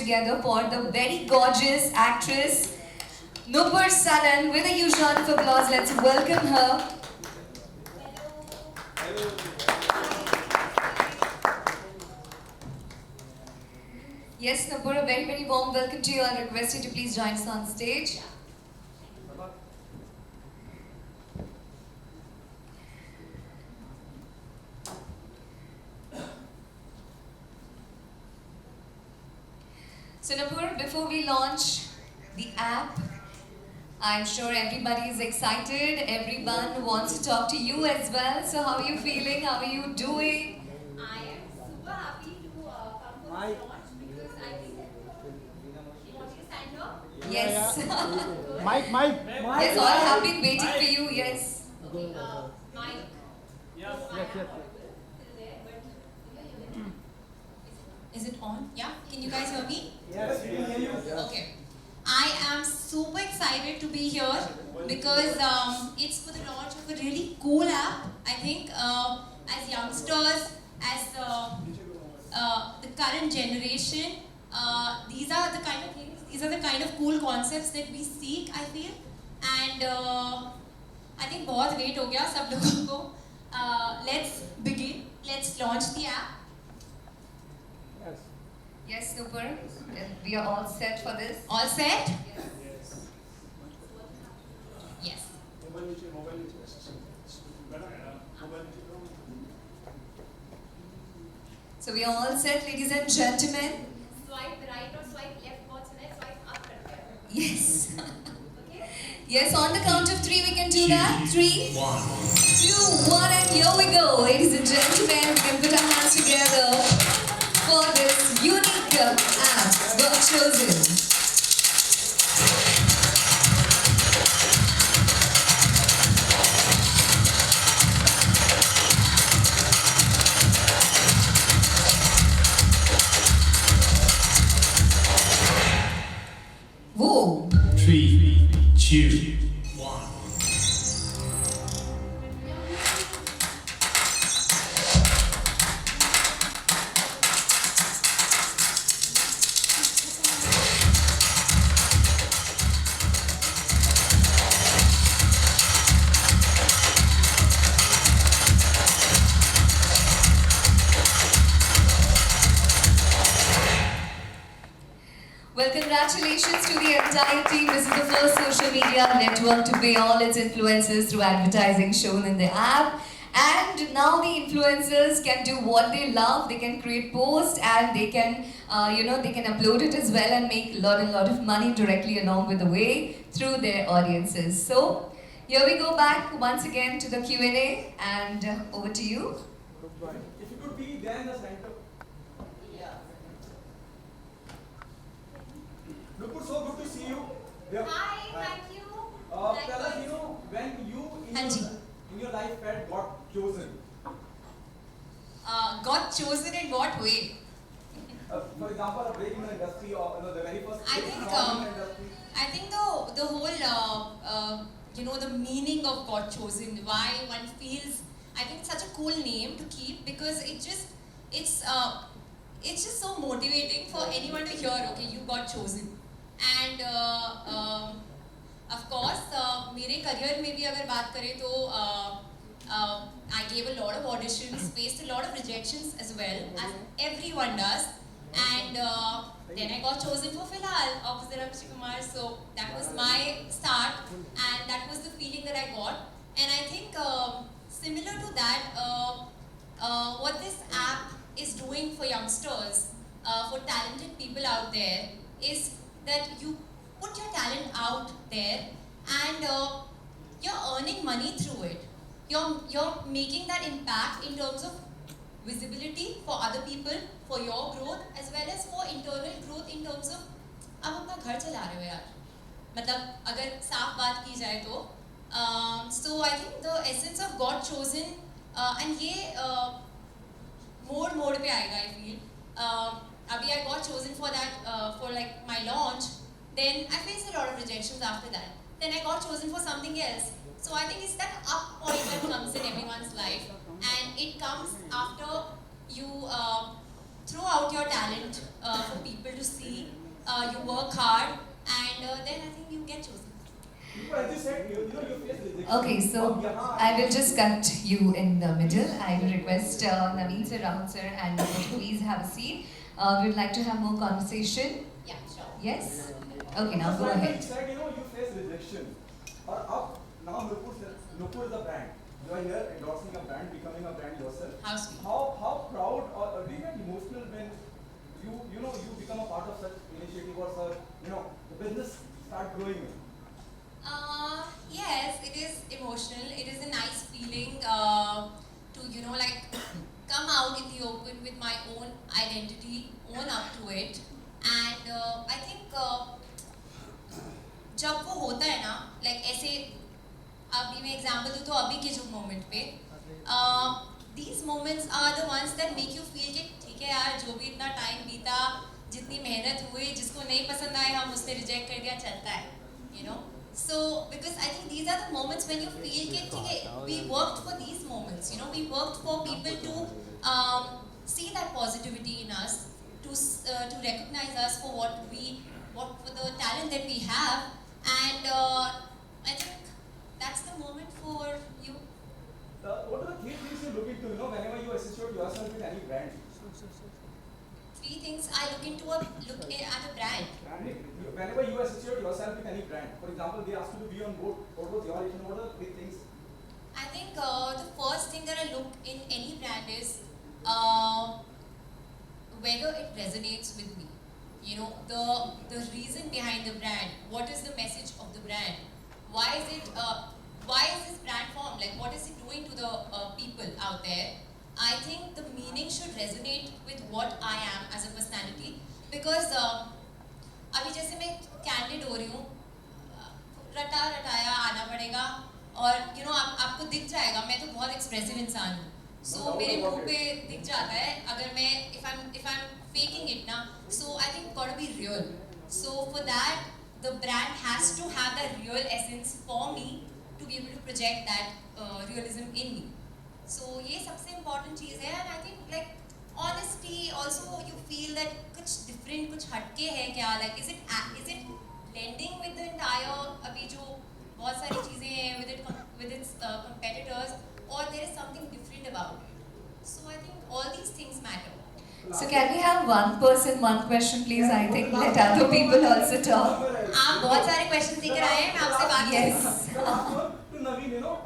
together for the very gorgeous actress Nupur Sanan. With a huge round of applause, let's welcome her. Yes, Nupur, a very, very warm welcome to you. I'll request you to please join us on stage. So Nupur, before we launch the app, I'm sure everybody is excited. Everyone wants to talk to you as well. So how are you feeling? How are you doing? I am super happy to come for this launch because I think you want me to stand up. Yes. Mike. Yes, all have been waiting for you. Yes. Okay, Mike. Yes. Till there, but is it on? Yeah. Can you guys hear me? Yes, we can hear you. Okay. I am super excited to be here because it's for the launch of a really cool app. I think as youngsters, as the current generation, these are the kind of things, these are the kind of cool concepts that we seek, I feel. And I think बहुत wait हो गया सब लोगों को. Let's begin. Let's launch the app. Yes. Yes, Nupur. We are all set for this. All set? Yes. So we are all set, ladies and gentlemen. Swipe right or swipe left for tonight, swipe up करते हैं. Yes. Okay? Yes, on the count of three we can do that. 3, 2, 1, and here we go. Ladies and gentlemen, we can put our hands together for this unique app, God Chosen. Whoa. 3, 2, 1. Well, congratulations to the entire team. This is the first social media network to pay all its influencers through advertising shown in the app. And now the influencers can do what they love. They can create posts and they can, they can upload it as well and make a lot of money directly along with the way through their audiences. So here we go back once again to the Q&A and over to you. If you could be there in the center. Nupur, so good to see you. Hi, thank you. Tell us, when you Anji. in your life felt got chosen. Got chosen in what way? For example, a break in the industry or the very first I break think, in the industry. I think the whole the meaning of got chosen, why one feels, I think it's such a cool name to keep because it's just so motivating for anyone to hear, okay, you got chosen. And of course, मेरे career में भी अगर बात करें तो I gave a lot of auditions, faced a lot of rejections as well, as everyone does. And then I got chosen for Filhal, opposite Akshay Kumar. So that was my start, and that was the feeling that I got. And I think similar to that, what this app is doing for youngsters, for talented people out there, is that you put your talent out there and you're earning money through it. You're making that impact in terms of visibility for other people, for your growth, as well as for internal growth in terms of आप अपना घर चला रहे हो यार, मतलब अगर साफ बात की जाए तो so I think the essence of got chosen and ये मोड़ पे आएगा I feel. Abhi I got chosen for that for like my launch. Then I faced a lot of rejections after that. Then I got chosen for something else. So I think it's that up point that comes in everyone's life, and it comes after you throw out your talent for people to see, you work hard, and then I think you get chosen. As you said, you know, you face rejection. Okay, so I will just cut you in the middle. I will request Naveen sir, Rahul sir, and Nupur to please have a seat. We would like to have more conversation. Yeah, sure. Yes? Okay, now Just go like you ahead. said, you know, you face rejection. Or up, now Nupur is a brand. You are here endorsing a brand, becoming a brand yourself. How sweet. How proud or do you get emotional when you know you become a part of such initiative or such, you know, the business start growing? Yes, it is emotional. It is a nice feeling to, you know, like come out in the open with my own identity, own up to it. And I think जब वो होता है ना, like ऐसे अभी मैं example दूँ तो अभी के जो moment पे these moments are the ones that make you feel कि ठीक है यार, जो भी इतना time बीता, जितनी मेहनत हुई, जिसको नहीं पसंद आए हम उसने reject कर दिया, चलता है, you know. So, because I think these are the moments when you feel that we worked for these moments, you know, we worked for people to see that positivity in us, to recognize us for for the talent that we have, and I think that's the moment for you. What are the three things you look into, you know, whenever you associate yourself with any brand? Three things I look at a brand. Whenever you associate yourself with any brand, for example, they ask you to be on board, what was your reaction? What are the three things? I think the first thing that I look in any brand is whether it resonates with me. You know, the reason behind the brand. What is the message of the brand? Why is this brand formed? Like, what is it doing to the people out there? I think the meaning should resonate with what I am as a personality, because अभी जैसे मैं candid हो रही हूँ, रटा रटाया आना पड़ेगा, और you know आपको दिख जाएगा, मैं तो बहुत expressive इंसान हूँ, so मेरे मुंह पे दिख जाता है अगर मैं if I'm faking it ना, so I think gotta be real. So for that the brand has to have that real essence for me to be able to project that realism in me. So ये सबसे important चीज़ है, and I think like honesty also you feel that कुछ different कुछ हटके है क्या, like is it blending with the entire अभी जो बहुत सारी चीज़ें हैं with its competitors, or there is something different about it. So I think all these things matter. So can we have one person, one question please? I think let other people also talk. आप बहुत सारे questions लेकर आए हैं, मैं आपसे बात Yes. To Naveen, you know,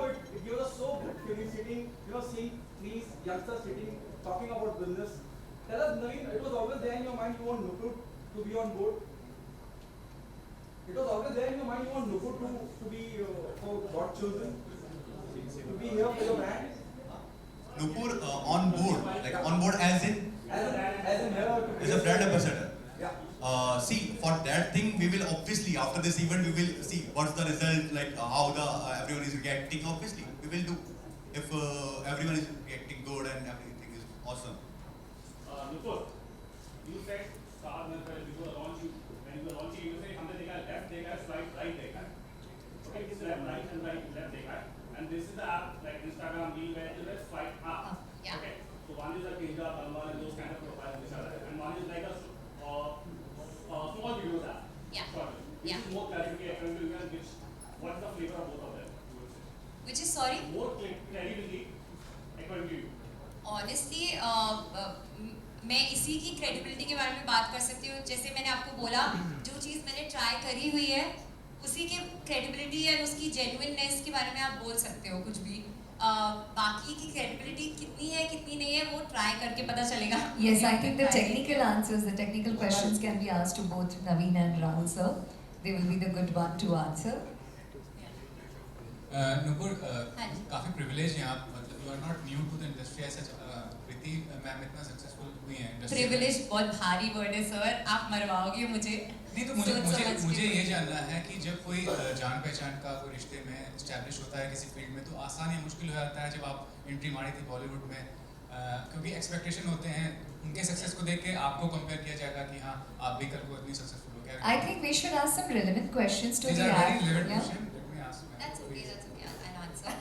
it gives us so good feeling sitting, you know, seeing these youngsters sitting, talking about business. Tell us, Naveen, it was always there in your mind you want Nupur to be on board. It was always there in your mind you want Nupur to be for God chosen, to be here for your brand. Nupur on board, like on board as in Here as a brand ambassador. Yeah. See, for that thing we will obviously after this event we will see what's the result, like how the everyone is reacting. Obviously, we will do if everyone is reacting good and everything is awesome. Nupur, you said Star when you were launching, you say हमने देखा left देखा swipe right देखा, okay, it's left right and right left देखा, and this is the app like Instagram reel where you just swipe up. Yeah. Okay, so one is a Kinja, Palma, and those kind of profiles which are there, and one is like a small videos app. Yeah. Short. Which Yeah. is more credibility, which what's the flavor of both of them? Which is sorry? More credibility according to you. Honestly, मैं इसी की credibility के बारे में बात कर सकती हूँ. जैसे मैंने आपको बोला, जो चीज़ मैंने ट्राई करी हुई है, उसी के क्रेडिबिलिटी या उसकी जेन्युइननेस के बारे में आप बोल सकते हो कुछ भी. बाकी की क्रेडिबिलिटी कितनी है कितनी नहीं है वो ट्राई करके पता चलेगा. Yes, I think the technical answers, the technical questions can be asked to both Naveen and Rahul sir. They will be the good one to answer. Nupur, हाँ जी. काफ़ी privilege हैं आप, मतलब you are not new to the industry as such. Preeti ma'am इतना successful हुई हैं industry में. Privilege बहुत भारी वर्ड है सर, आप मरवाओगे मुझे. नहीं तो मुझे ये जानना है कि जब कोई जान पहचान का कोई रिश्ते में एस्टैब्लिश होता है किसी फील्ड में, तो आसान या मुश्किल हो जाता है जब आप एंट्री मारी थी बॉलीवुड में, क्योंकि एक्सपेक्टेशन होते हैं उनके सक्सेस को देख के आपको कंपेयर किया जाएगा कि हाँ आप भी कल को इतनी सक्सेसफुल हो गया. I think we should ask some relevant questions to These the are very app. relevant Yeah. questions. Let me ask. That's okay, I'll answer.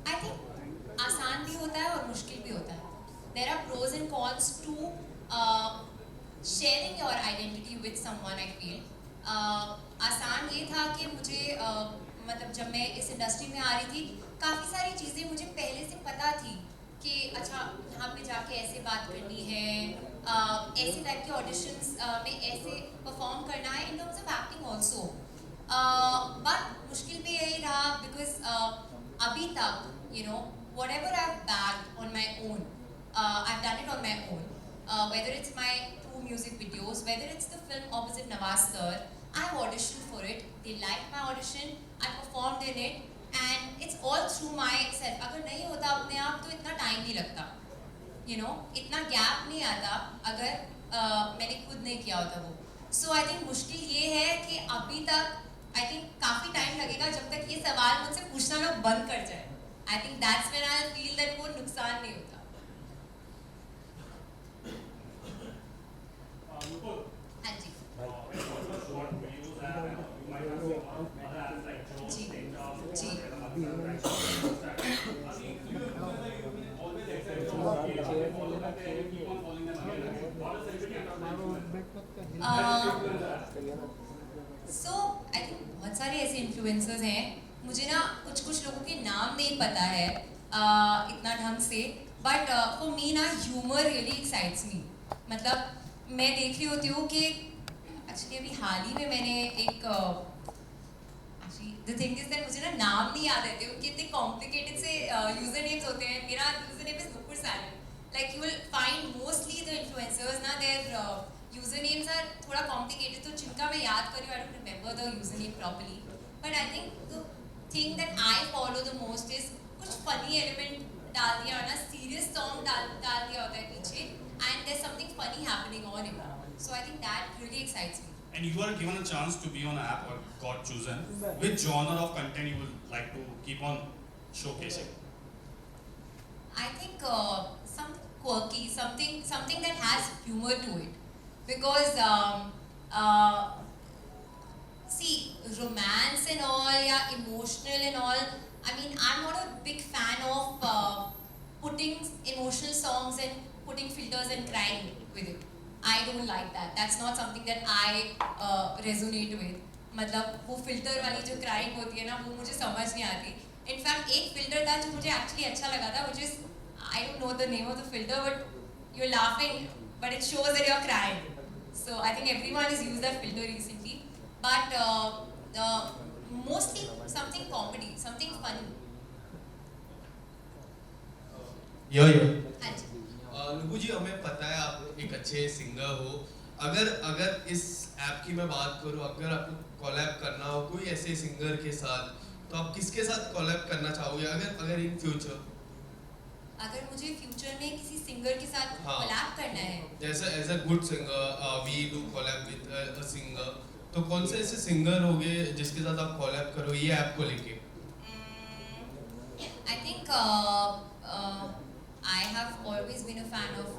I think आसान भी होता है और मुश्किल भी होता है. There are pros and cons to sharing your identity with someone, I feel. आसान ये था कि मुझे मतलब जब मैं इस इंडस्ट्री में आ रही थी, काफ़ी सारी चीज़ें मुझे पहले से पता थी कि अच्छा यहाँ पे जाके ऐसे बात करनी है, ऐसे टाइप के ऑडिशंस में ऐसे परफॉर्म करना है, in terms of acting also. But मुश्किल भी यही रहा बिकॉज अभी तक whatever I've bagged on my own, I've done it on my own. Whether it's my 2 music videos, whether it's the film opposite Nawaz sir, I've auditioned for it. They liked my audition. I performed in it, and it's all through myself. अगर नहीं होता अपने आप तो इतना time नहीं लगता, इतना गैप नहीं आता अगर मैंने खुद नहीं किया होता वो. So I think मुश्किल ये है कि अभी तक I think काफ़ी टाइम लगेगा जब तक ये सवाल मुझसे पूछना लोग बंद कर जाए. I think that's when I'll feel that वो नुकसान नहीं होता. Nupur, हाँ जी. when you watch the short videos, you might have seen other apps like Jolt, ji. TikTok, ji. always excited about it. You follow them there, you keep on following them again and again. What is the So I think बहुत सारे ऐसे influencers हैं, मुझे ना कुछ लोगों के नाम नहीं पता है इतना ढंग से, बट फॉर मी ना ह्यूमर रियली एक्साइट्स मी. मतलब मैं देख रही होती हूँ कि एक्चुअली अभी हाल ही में मैंने एक द थिंग इज दैट मुझे ना नाम नहीं याद रहते, उनके इतने कॉम्प्लिकेटेड से यूजर नेम्स होते हैं. मेरा user name is Nupur salon. Like you will find mostly the influencers ना देयर यूजर नेम्स आर थोड़ा कॉम्प्लिकेटेड, तो जिनका मैं याद कर रही हूँ, I don't remember the user name properly. But I think the thing that I follow the most is कुछ फनी एलिमेंट डाल दिया ना, सीरियस सॉन्ग डाल दिया होता है पीछे, and there something funny happening on it. So I think that really excites me. And you are given a chance to be on an app or got chosen, which genre of content you would like to keep on showcasing? I think something quirky, something that has humor to it, because see, romance and all, yeah, emotional and all. I mean, I'm not a big fan of putting emotional songs and putting filters and crying with it. I don't like that. That's not something that I resonate with. मतलब वो filter वाली जो crying होती है ना, वो मुझे समझ नहीं आती. इनफैक्ट एक फिल्टर था जो मुझे एक्चुअली अच्छा लगा था, which is I don't know the name of the filter, but you're laughing, but it shows that you're crying. So I think everyone has used that filter recently, but mostly something comedy, something funny. यो हाँ जी. नुपू जी, हमें पता है आप एक अच्छे singer हो. अगर इस ऐप की मैं बात करूं, अगर आपको कोलैब करना हो कोई ऐसे सिंगर के साथ, तो आप किसके साथ कोलैब करना चाहोगे अगर इन फ्यूचर? अगर मुझे फ्यूचर में किसी सिंगर के साथ हाँ. कोलैब करना है, जैसे as a good singer we do collab with a singer, तो कौन से ऐसे सिंगर होंगे जिसके साथ आप कोलैब करो ये ऐप को लेके? I think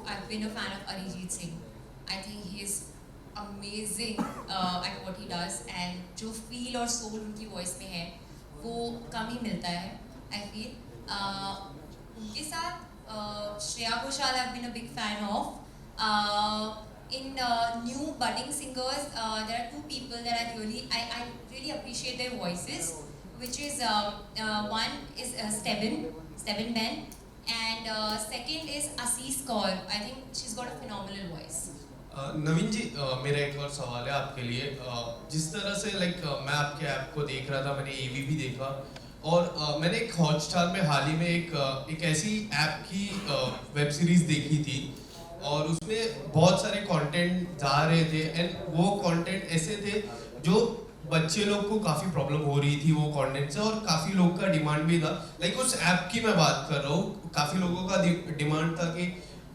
I've been a fan of Arijit Singh. I think he is amazing at what he does, and जो feel और soul उनकी voice में है वो कम ही मिलता है. I feel उनके साथ Shreya Ghoshal I've been a big fan of. In new budding singers, there are 2 people that I really appreciate their voices, which is one is Steven Ben, and second is Assis Kaur. I think she's got a phenomenal voice. नवीन जी, मेरा एक और सवाल है आपके लिए. जिस तरह से मैं आपके ऐप को देख रहा था, मैंने एवी भी देखा, और मैंने एक हॉटस्टार में हाल ही में एक ऐसी ऐप की वेब सीरीज देखी थी, और उसमें बहुत सारे कंटेंट जा रहे थे, एंड वो कंटेंट ऐसे थे जो बच्चे लोग को काफ़ी प्रॉब्लम हो रही थी वो कंटेंट से, और काफ़ी लोग का डिमांड भी था. उस ऐप की मैं बात कर रहा हूँ, काफ़ी लोगों का डिमांड था कि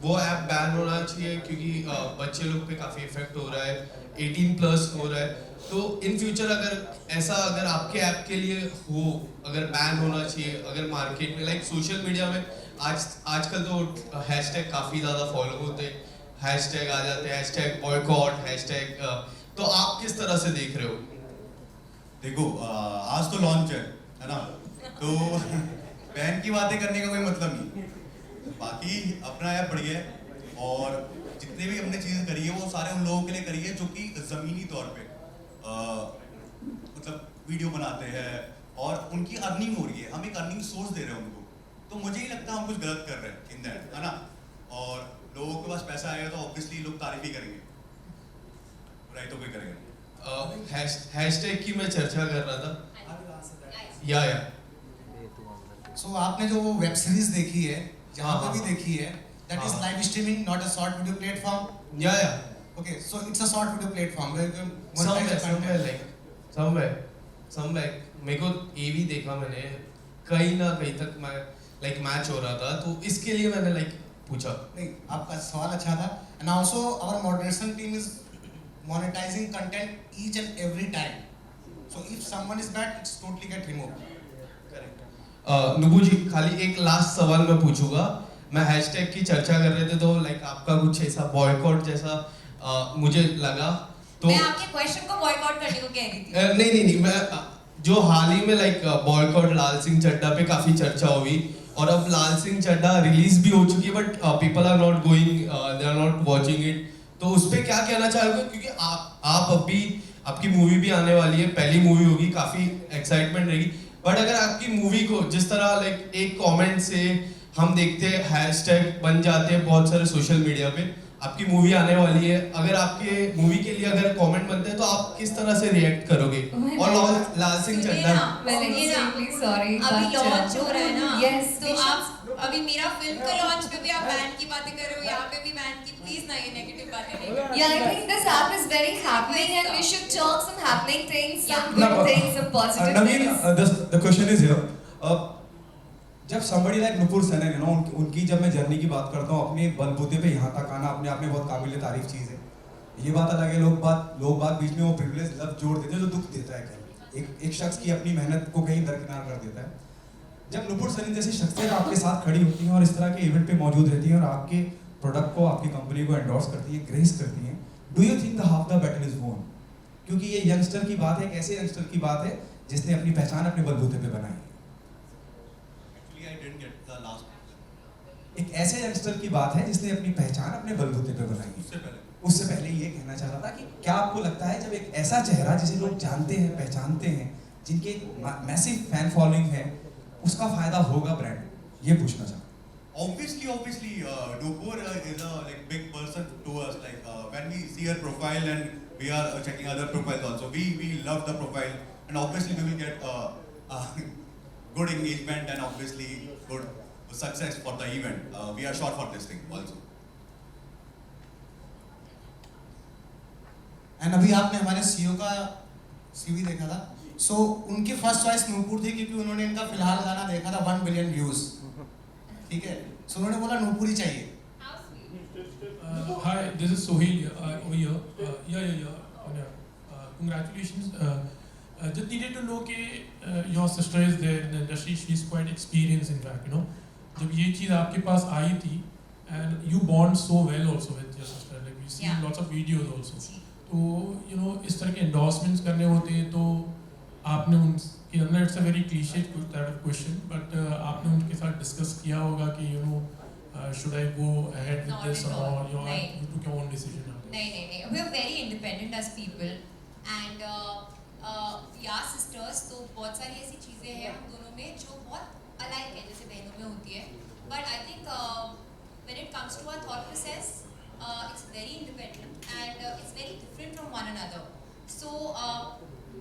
वो ऐप बैन होना चाहिए क्योंकि बच्चे लोग पे काफ़ी इफेक्ट हो रहा है, 18+ हो रहा है. तो इन फ्यूचर अगर आपके ऐप के लिए हो, अगर बैन होना चाहिए, अगर मार्केट में सोशल मीडिया में आजकल तो हैशटैग काफ़ी ज़्यादा फॉलो होते हैं, हैशटैग आ जाते हैं, हैशटैग बॉयकॉट, हैशटैग, तो आप किस तरह से देख रहे हो? देखो, आज तो लॉन्च है ना, तो बैन की बातें करने का कोई मतलब नहीं. बाकी अपना ऐप बढ़िया है, और जितने भी हमने चीज़ें करी है वो सारे उन लोगों के लिए करी है जो कि ज़मीनी तौर पे मतलब वीडियो बनाते हैं और उनकी अर्निंग हो रही है, हम एक अर्निंग सोर्स दे रहे हैं उनको, तो मुझे ही लगता है हम कुछ गलत कर रहे हैं इन दैट, है ना। और लोगों के पास पैसा आएगा तो ऑब्वियसली लोग तारीफ ही करेंगे, बुराई तो कोई करेगा। हैशटैग की मैं चर्चा कर रहा था। या सो आपने जो वो वेब सीरीज देखी है, जहाँ हाँ, पे भी देखी है, दैट इज हाँ। Live streaming, not a short video platform. या okay, so it's a short video platform where you somewhere मेरे को ये भी देखा मैंने, कहीं ना कहीं तक मैं मैच हो रहा था, तो इसके लिए मैंने पूछा। नहीं, आपका सवाल अच्छा था। And also our moderation team is monetising content each and every time, so if someone is bad it's totally get removed. Nubu ji, खाली एक लास्ट सवाल मैं पूछूंगा। मैं हैशटैग की चर्चा कर रहे थे तो आपका कुछ ऐसा बॉयकॉट जैसा मुझे लगा, तो मैं आपके क्वेश्चन को बॉयकॉट करने को कह रही थी। नहीं, मैं जो हाल ही में बॉयकॉट लाल सिंह चड्ढा पे काफी चर्चा हुई, और अब लाल सिंह चड्ढा रिलीज भी हो चुकी है, but people are not going, they are not watching it, तो उस पे क्या कहना चाहोगे? क्योंकि आप अभी आपकी मूवी भी आने वाली है, पहली मूवी होगी, काफी एक्साइटमेंट रहेगी, बट अगर आपकी मूवी को जिस तरह एक कमेंट से हम देखते हैं हैशटैग बन जाते हैं बहुत सारे सोशल मीडिया पे, आपकी मूवी आने वाली है, अगर आपके मूवी के लिए अगर कमेंट बनते हैं तो आप किस तरह से रिएक्ट करोगे? और लाल सिंह चड्ढा सॉरी, अभी लॉन्च हो रहा है ना, Yes, तो आप अभी मेरा फिल्म का लॉन्च पे भी आप बैन की बातें कर रहे हो, यहाँ पे भी बैन की, प्लीज ना ये नेगेटिव बातें नहीं करो। Yeah, I think this app is very happening and we should talk some happening things, some Yeah. good No, things, some positive Naveen, things. the question is here. जब somebody like Nupur Sanen, you know, उनकी जब मैं journey की बात करता हूँ, अपने बलबूते पे यहाँ तक आना अपने आप में बहुत काबिल तारीफ चीज़ है। ये बात अलग है, लोग बात बीच में वो प्रिविलेज लफ्ज़ जोड़ देते हैं जो दुख देता है कहीं, एक शख्स की अपनी मेहनत को कहीं दरकिनार कर देता है। जब नुपुर सरीन जैसी शख्सियत आपके साथ खड़ी होती हैं और इस तरह के इवेंट पे मौजूद रहती हैं और आपके प्रोडक्ट को, आपकी कंपनी को एंडोर्स करती हैं, ग्रेस करती हैं, do you think the half the battle is वोन? क्योंकि ये यंगस्टर की बात है, एक ऐसे यंगस्टर की बात है जिसने अपनी पहचान अपने बलबूते पे बनाई है। Actually, I didn't get the last. एक ऐसे यंगस्टर की बात है जिसने अपनी पहचान अपने बलबूते पे बनाई है। उससे पहले ये कहना चाह रहा था कि क्या आपको लगता है जब एक ऐसा चेहरा जिसे लोग जानते हैं, पहचानते हैं, जिनके मैसिव फैन फॉलोइंग है, उसका फायदा होगा ब्रांड? ये पूछना चाहता हूँ। Obviously, Nupur is a big person to us. When we see her profile and we are checking other profiles also, we love the profile, and obviously we will get good engagement and obviously good success for the event. We are sure for this thing also. And अभी आपने हमारे CEO का CV देखा था, सो उनकी first choice Nupur थी क्योंकि उन्होंने इनका फिलहाल गाना देखा था 1 बिलियन व्यूज, ठीक है, सो उन्होंने बोला नूपुर ही चाहिए। Hi, this is Sohail over here. Yeah. Congratulations. Just needed to know कि your sister is there in the industry. She's quite experienced in fact. You know, जब ये चीज़ आपके पास आई थी, and you bond so well also with your sister. Like we see lots of videos also. तो you know इस तरह के endorsements करने होते हैं तो आपने उनके अंदर it's a very cliche type of question, but आपने उनके साथ डिस्कस किया होगा कि you know should I go ahead with this or not? You took your own decision. नहीं, we are very independent as people and we are sisters, तो बहुत सारी ऐसी चीज़ें हैं हम दोनों में जो बहुत alike है जैसे बहनों में होती है, but I think when it comes to our thought process, it's very independent and it's very different from one another. So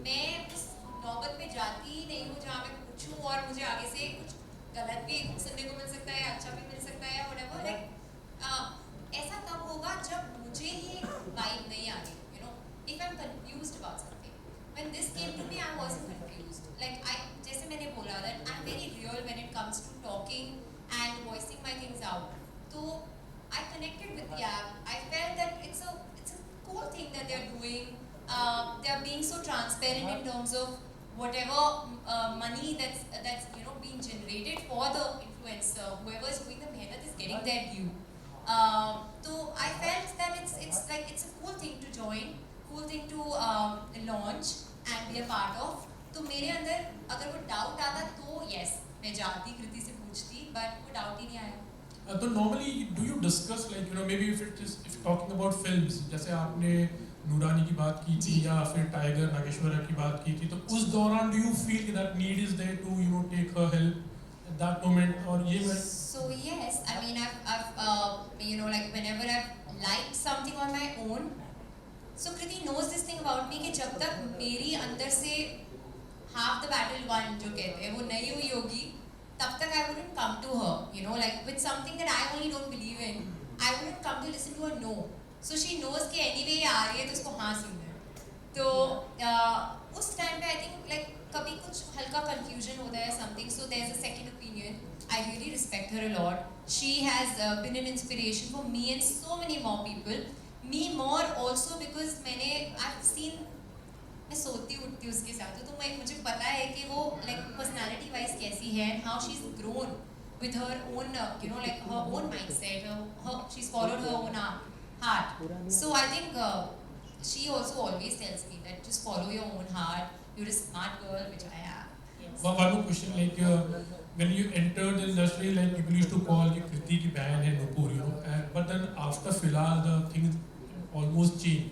मैं उस नौबत पे जाती ही नहीं हूँ जहाँ मैं पूछूँ और मुझे आगे से कुछ गलत भी सुनने को मिल सकता है, अच्छा भी मिल सकता है, whatever. Like ऐसा तब होगा जब मुझे ही vibe नहीं आ रही, you know, if I'm confused about something. When this came to me, I wasn't confused. Like जैसे मैंने बोला that I'm very real when it comes to talking and voicing my things out. तो I connected with the app. I felt that it's a cool thing that they're doing. They're being so transparent in terms of whatever money that's you know being generated for the influencer. Whoever is doing the mehnat is getting their due. So I felt that it's a cool thing to join, cool thing to launch and be a part of. तो मेरे अंदर अगर वो doubt आता तो yes मैं जाती कृति से पूछती, but वो doubt ही नहीं आया. तो normally do you discuss like maybe if talking about films, जैसे आपने नूरानी की बात की थी या फिर टाइगर नागेश्वर की बात की थी, तो उस दौरान do you feel that need is there to take her help at that moment, और ये So yes, I mean I've like whenever I've liked something on my own, so Kriti knows this thing about me कि जब तक मेरी अंदर से half the battle won जो कहते हैं वो नहीं हुई होगी, तब तक I wouldn't come to her, like with something that I only don't believe in, I wouldn't come to listen to her no. So she knows कि anyway ये आ रही है तो उसको हाँ सुनना है. तो उस time पे I think like कभी कुछ हल्का confusion होता है something, so there's a second opinion. I really respect her a lot. She has been an inspiration for me and so many more people. Me more also because I've seen, मैं सोती उठती उसके साथ तो मुझे पता है कि वो like personality wise कैसी है and how she's grown with her own like her own mindset, she's followed her own heart. So I think she also always tells me that just follow your own heart, you're a smart girl, which I am. Yes. One more question, like when you entered the industry, like people used to call you Kriti ki बहन है Nupur, but then after फिलहाल the things almost changed.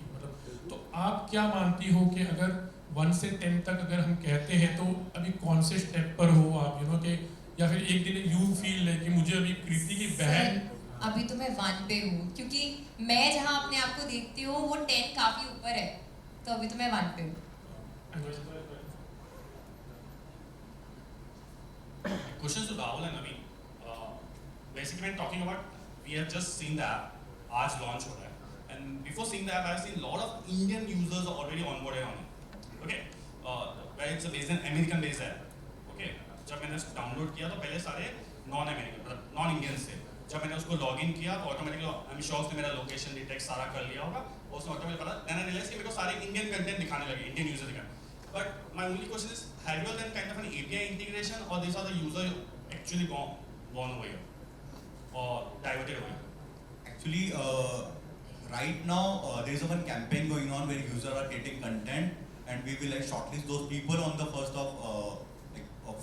तो आप क्या मानती हो कि अगर 1 से 10 तक अगर हम कहते हैं तो अभी कौन से स्टेप पर हो आप कि या फिर एक दिन यू फील है कि मुझे अभी कृति की बहन अभी तो मैं 1 पे हूँ क्योंकि मैं जहाँ अपने आप को देखती हूँ वो 10 काफी ऊपर है, तो अभी तो मैं 1 पे हूँ. Questions to Rahul and Naveen. Basically, when talking about, we have just seen the app, आज launch हो रहा है. And before seeing the app, I've seen a lot of Indian users are already onboarded on it. Okay, where it's a based an American based app. Okay, जब मैंने उसको download किया तो पहले सारे नॉन इंडियंस थे. जब मैंने उसको लॉगिन किया तो ऑटोमेटिकली आई एम श्योर उसने मेरा लोकेशन डिटेक्ट सारा कर लिया होगा और उसने ऑटोमेटिकली पता. मैंने रियलाइज कि मेरे को सारे इंडियन कंटेंट दिखाने लगे, इंडियन यूजर दिखाने. But my only question is, have you done kind of an API integration, or these are the users actually born over here or diverted over here? Actually, right now there is one campaign going on where users are getting content, and we will shortlist those people on the first of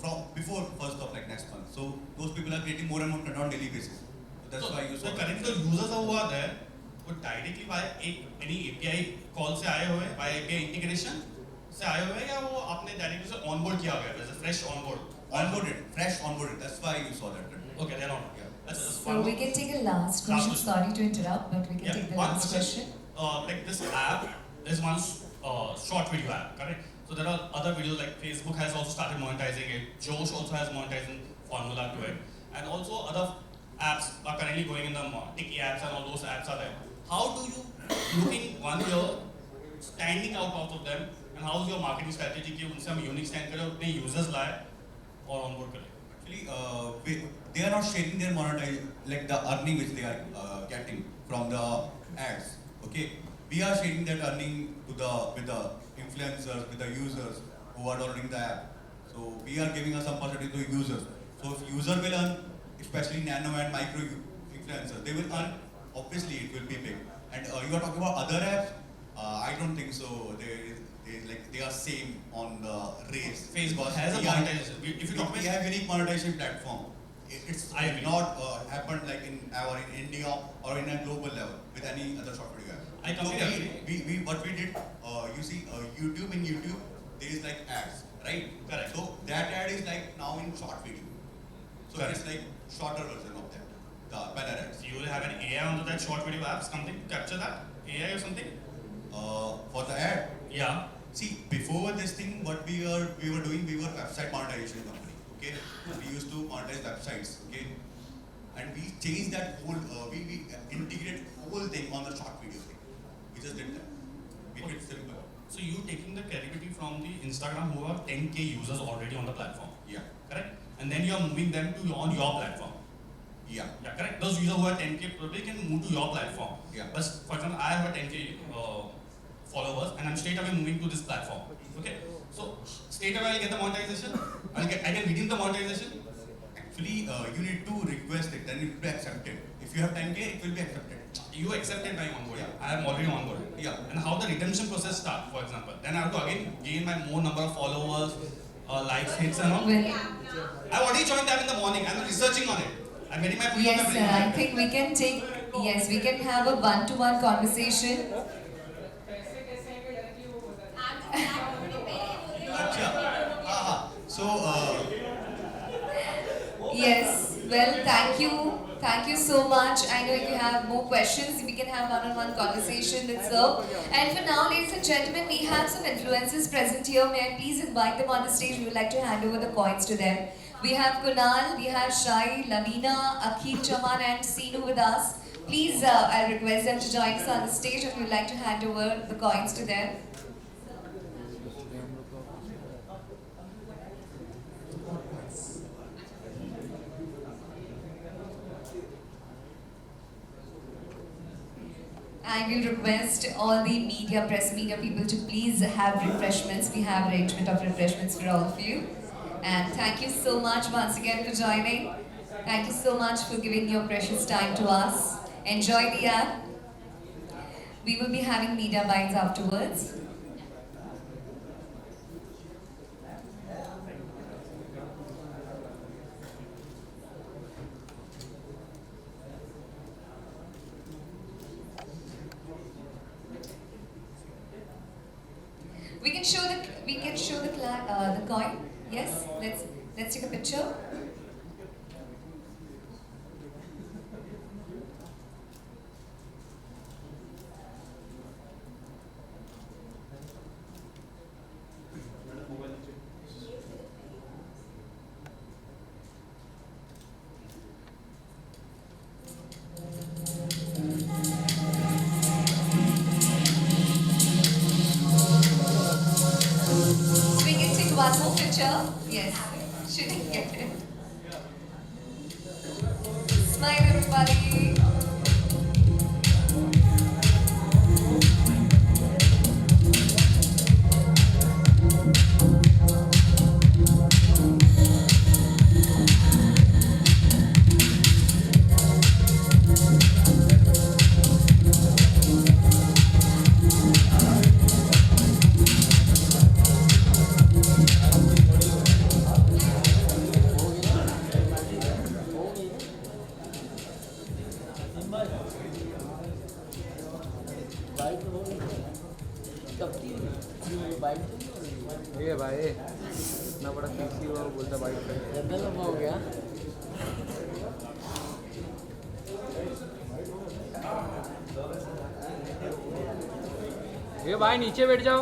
from before first of next month. So those people are creating more and more content on daily basis. So that's why you saw. So currently the users who are there, वो directly by any API call से आए हुए, by API integration से आए हुए या वो आपने डायरेक्टली से ऑनबोर्ड किया गया है, fresh onboarded, fresh onboarded. That's why you saw that. Okay, they're on. Yeah. So we can take a last question. Sorry to interrupt, but we can take the last question. Like this app is one short video app, correct? So there are other videos like Facebook has also started monetizing it. Josh also has monetizing formula to it, and also other apps are currently going in the Tiki apps and all those apps are there. How do you looking 1 year standing out of them? And how is your marketing strategy कि उनसे हम unique stand करें, अपने users लाए और onboard करें? Actually, they are not sharing their the earning which they are getting from the ads. Okay, we are sharing that earning with the influencers, with the users who are downloading the app. So we are giving some percentage to users. So if user will earn, especially nano and micro influencers, they will earn. Obviously, it will be big. And you are talking about other apps. I don't think so. They are same on the race. Facebook has a monetization. If you talk we have unique monetization platform. It's not happened like in India or in a global level with any other short video app. I completely agree. What we did, you see, YouTube, there is ads, right? Correct. So that ad is now in short video. So Correct. it's shorter version of that, the banner ads. So you will have an AI onto that short video app, something to capture that AI or something. For the ad. Yeah. See, before this thing, what we were doing, we were website monetization company. Okay, we used to monetize websites. Okay, and we changed that whole. We integrated whole thing on the short video thing. We just did that. We made it simple. So you taking the credibility from the Instagram who have 10K users already on the platform. Yeah. Correct. And then you are moving them to on your platform. Yeah. Yeah. Correct. Those users who are 10K probably can move to your platform. Yeah. But for example, I have a 10K followers and I'm straight away moving to this platform. Okay. So straight away I'll get the monetization. I can redeem the monetization. Actually, you need to request it, then it will be accepted. If you have 10K, it will be accepted. You accepted my onboarding. Yeah. I am already onboarded. Yeah. And how the redemption process start, for example. Then I have to again gain my more number of followers, likes, hits and all. Well, I already joined that in the morning. I'm researching on it. I'm getting my food. Yes, sir. I think we can take. Yes, we can have a one-to-one conversation. अच्छा, हाँ. So Yes. Well, thank you. Thank you so much. I know if you have more questions, we can have one-on-one conversation with sir. And for now, ladies and gentlemen, we have some influencers present here. May I please invite them on the stage? We would like to hand over the coins to them. We have Kunal, we have Shai, Lavina, Akhil Chauhan and Seenu with us. Please, I'll request them to join us on the stage if you would like to hand over the coins to them. I will request all the media, press media people to please have refreshments. We have arrangement of refreshments for all of you. And thank you so much once again for joining. Thank you so much for giving your precious time to us. Enjoy the app. We will be having media bites afterwards. We can show the coin. Yes, let's take a picture. We can take one more picture. Yes, shouldn't get it. Smile, everybody. ये भाई इतना बड़ा PC हुआ बोलता bike पे हो गया। ये भाई नीचे बैठ जाओ।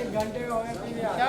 एक घंटे हो गया।